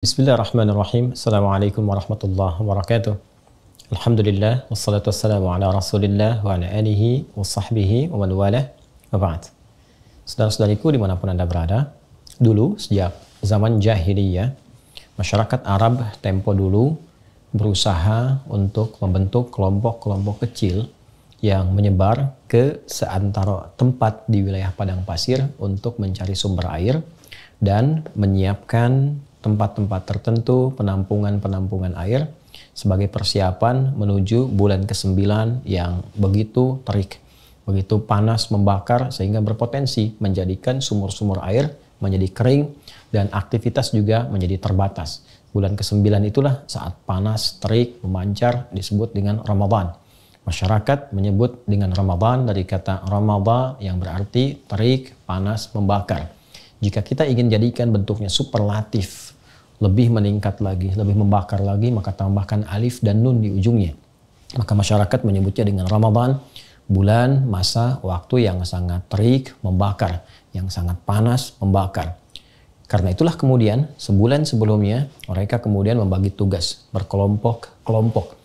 Bismillahirrahmanirrahim. Assalamualaikum warahmatullahi wabarakatuh. Alhamdulillah, wassalatu wassalamu ala rasulillah wa ala alihi wa sahbihi wa man walah wa ba'd. Saudara-saudariku dimanapun Anda berada, dulu sejak zaman jahiliyah, masyarakat Arab tempo dulu berusaha untuk membentuk kelompok-kelompok kecil yang menyebar ke seantero tempat di wilayah padang pasir untuk mencari sumber air dan menyiapkan tempat-tempat tertentu, penampungan-penampungan air sebagai persiapan menuju bulan ke-9 yang begitu terik, begitu panas membakar sehingga berpotensi menjadikan sumur-sumur air menjadi kering dan aktivitas juga menjadi terbatas. Bulan ke-9 itulah saat panas, terik, memancar disebut dengan Ramadan. Masyarakat menyebut dengan Ramadan dari kata Ramadha yang berarti terik, panas, membakar. Jika kita ingin jadikan bentuknya superlatif, lebih meningkat lagi, lebih membakar lagi, maka tambahkan alif dan nun di ujungnya. Maka masyarakat menyebutnya dengan Ramadan, bulan masa waktu yang sangat terik, membakar, yang sangat panas, membakar. Karena itulah kemudian sebulan sebelumnya mereka kemudian membagi tugas berkelompok-kelompok.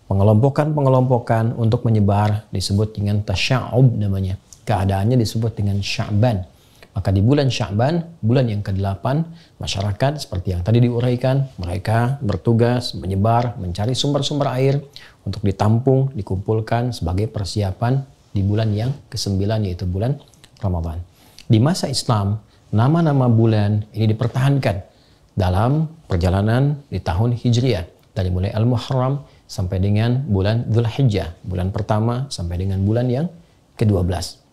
Pengelompokan untuk menyebar disebut dengan tasya'ub namanya. Keadaannya disebut dengan Sya'ban. Maka di bulan Sya'ban, bulan yang ke-8, masyarakat seperti yang tadi diuraikan, mereka bertugas menyebar, mencari sumber-sumber air untuk ditampung, dikumpulkan sebagai persiapan di bulan yang ke-9 yaitu bulan Ramadan. Di masa Islam, nama-nama bulan ini dipertahankan dalam perjalanan di tahun Hijriah. Dari mulai Al-Muharram sampai dengan bulan Dzulhijjah, bulan pertama sampai dengan bulan yang ke-12.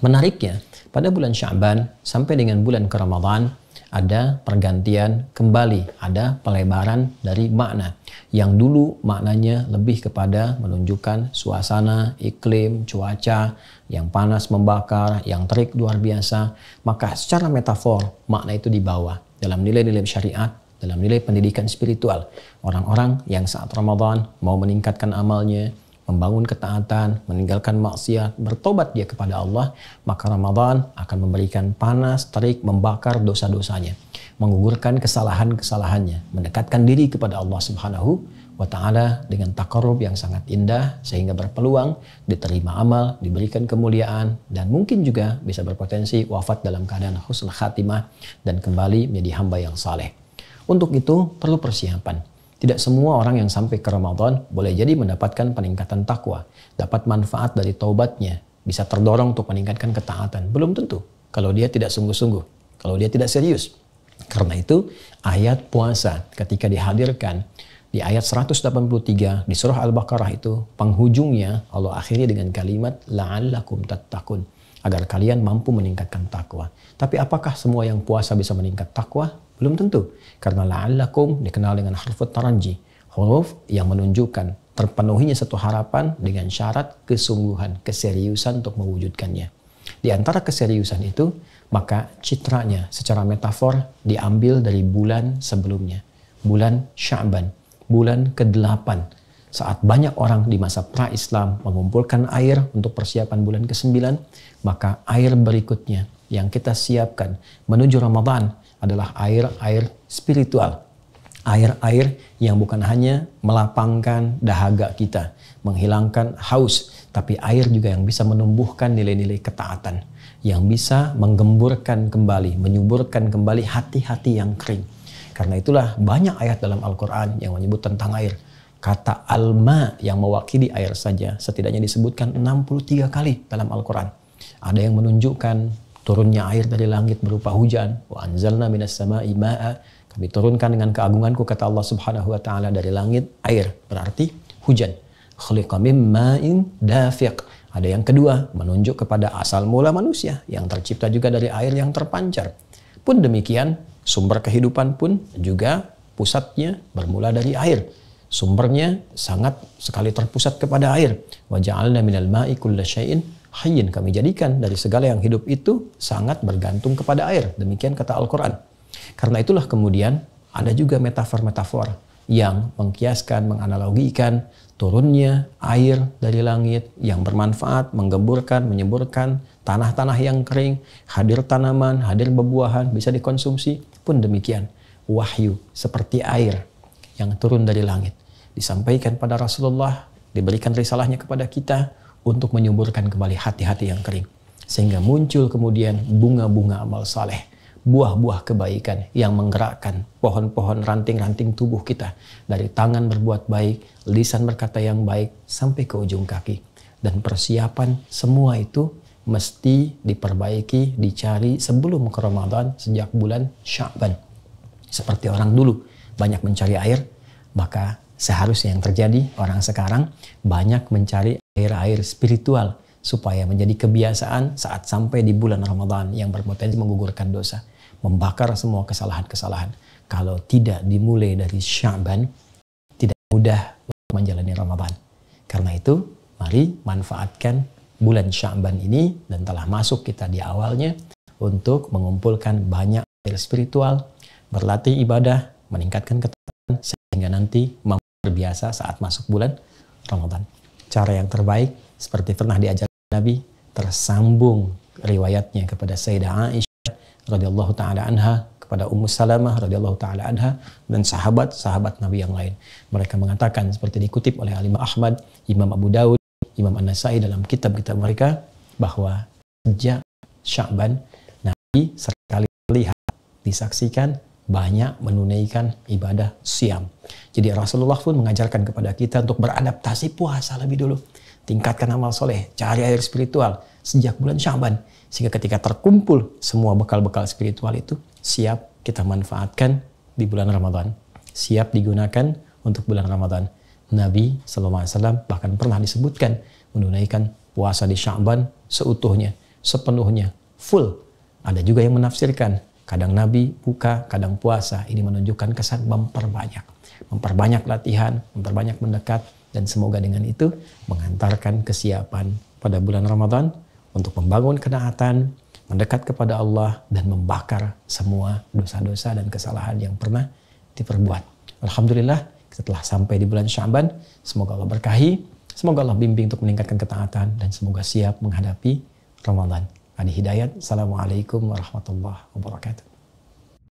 Menariknya, pada bulan Sya'ban sampai dengan bulan ke Ramadan ada pergantian kembali, ada pelebaran dari makna. Yang dulu maknanya lebih kepada menunjukkan suasana, iklim, cuaca yang panas membakar, yang terik luar biasa. Maka secara metafor makna itu dibawa dalam nilai-nilai syariat, dalam nilai pendidikan spiritual. Orang-orang yang saat Ramadan mau meningkatkan amalnya, membangun ketaatan, meninggalkan maksiat, bertobat dia kepada Allah, maka Ramadan akan memberikan panas, terik, membakar dosa-dosanya, menggugurkan kesalahan-kesalahannya, mendekatkan diri kepada Allah Subhanahu wa Ta'ala dengan taqarrub yang sangat indah sehingga berpeluang diterima amal, diberikan kemuliaan, dan mungkin juga bisa berpotensi wafat dalam keadaan husnul khatimah dan kembali menjadi hamba yang saleh. Untuk itu perlu persiapan. Tidak semua orang yang sampai ke Ramadan boleh jadi mendapatkan peningkatan takwa, dapat manfaat dari taubatnya, bisa terdorong untuk meningkatkan ketaatan. Belum tentu kalau dia tidak sungguh-sungguh, kalau dia tidak serius. Karena itu ayat puasa ketika dihadirkan di ayat 183 di surah Al-Baqarah itu, penghujungnya Allah akhiri dengan kalimat la'allakum tattaqun, agar kalian mampu meningkatkan takwa. Tapi apakah semua yang puasa bisa meningkat takwa? Belum tentu. Karena la'allakum dikenal dengan huruf taranji, huruf yang menunjukkan terpenuhinya satu harapan dengan syarat kesungguhan, keseriusan untuk mewujudkannya. Di antara keseriusan itu, maka citranya secara metafor diambil dari bulan sebelumnya, bulan Sya'ban, bulan ke-8. Saat banyak orang di masa pra-Islam mengumpulkan air untuk persiapan bulan ke-9, maka air berikutnya yang kita siapkan menuju Ramadan adalah air-air spiritual. Air-air yang bukan hanya melapangkan dahaga kita, menghilangkan haus, tapi air juga yang bisa menumbuhkan nilai-nilai ketaatan, yang bisa menggemburkan kembali, menyuburkan kembali hati-hati yang kering. Karena itulah banyak ayat dalam Al-Quran yang menyebut tentang air. Kata al-ma yang mewakili air saja setidaknya disebutkan 63 kali dalam Al-Quran. Ada yang menunjukkan turunnya air dari langit berupa hujan. Wa anzalna minas sama'i ma'a. Kami turunkan dengan keagunganku, kata Allah Subhanahu wa Ta'ala, dari langit air, berarti hujan. Khuliqa mim ma'in dafiq. Ada yang kedua, menunjuk kepada asal mula manusia yang tercipta juga dari air yang terpancar. Pun demikian, sumber kehidupan pun juga pusatnya bermula dari air. Sumbernya sangat sekali terpusat kepada air. Wa ja'alna minal ma'i kulla syai'in hayyin. Kami jadikan dari segala yang hidup itu sangat bergantung kepada air. Demikian kata Al-Quran. Karena itulah kemudian ada juga metafor-metafor yang mengkiaskan, menganalogikan turunnya air dari langit yang bermanfaat, menggemburkan, menyemburkan tanah-tanah yang kering, hadir tanaman, hadir bebuahan, bisa dikonsumsi. Pun demikian, wahyu seperti air yang turun dari langit. Disampaikan pada Rasulullah, diberikan risalahnya kepada kita untuk menyuburkan kembali hati-hati yang kering. Sehingga muncul kemudian bunga-bunga amal saleh, buah-buah kebaikan yang menggerakkan pohon-pohon ranting-ranting tubuh kita. Dari tangan berbuat baik, lisan berkata yang baik, sampai ke ujung kaki. Dan persiapan semua itu mesti diperbaiki, dicari sebelum ke Ramadan sejak bulan Sya'ban. Seperti orang dulu banyak mencari air, maka seharusnya yang terjadi orang sekarang banyak mencari air-air spiritual supaya menjadi kebiasaan saat sampai di bulan Ramadan yang berpotensi menggugurkan dosa, membakar semua kesalahan-kesalahan. Kalau tidak dimulai dari Sya'ban, tidak mudah untuk menjalani Ramadan. Karena itu, mari manfaatkan bulan Sya'ban ini, dan telah masuk kita di awalnya, untuk mengumpulkan banyak air spiritual, berlatih ibadah, meningkatkan ketaatan, sehingga nanti mampu terbiasa saat masuk bulan Ramadan. Cara yang terbaik, seperti pernah diajarkan Nabi, tersambung riwayatnya kepada Sayyidah Aisyah radhiyallahu taala anha, kepada Ummu Salamah radhiyallahu taala anha, dan sahabat-sahabat Nabi yang lain. Mereka mengatakan seperti dikutip oleh Imam Ahmad, Imam Abu Daud, Imam An-Nasai dalam kitab-kitab mereka, bahwa sejak Sya'ban Nabi sekali melihat, disaksikan banyak menunaikan ibadah siam. Jadi Rasulullah pun mengajarkan kepada kita untuk beradaptasi puasa lebih dulu. Tingkatkan amal soleh, cari air spiritual sejak bulan Sya'ban. Sehingga ketika terkumpul semua bekal-bekal spiritual itu, siap kita manfaatkan di bulan Ramadan. Siap digunakan untuk bulan Ramadan. Nabi SAW bahkan pernah disebutkan menunaikan puasa di Sya'ban seutuhnya, sepenuhnya, full. Ada juga yang menafsirkan, kadang Nabi buka, kadang puasa. Ini menunjukkan kesan memperbanyak latihan, memperbanyak mendekat, dan semoga dengan itu mengantarkan kesiapan pada bulan Ramadan untuk membangun kenaatan, mendekat kepada Allah, dan membakar semua dosa-dosa dan kesalahan yang pernah diperbuat. Alhamdulillah, kita telah sampai di bulan Sya'ban. Semoga Allah berkahi, semoga Allah bimbing untuk meningkatkan ketaatan, dan semoga siap menghadapi Ramadan. Adi Hidayat, Assalamualaikum warahmatullahi wabarakatuh.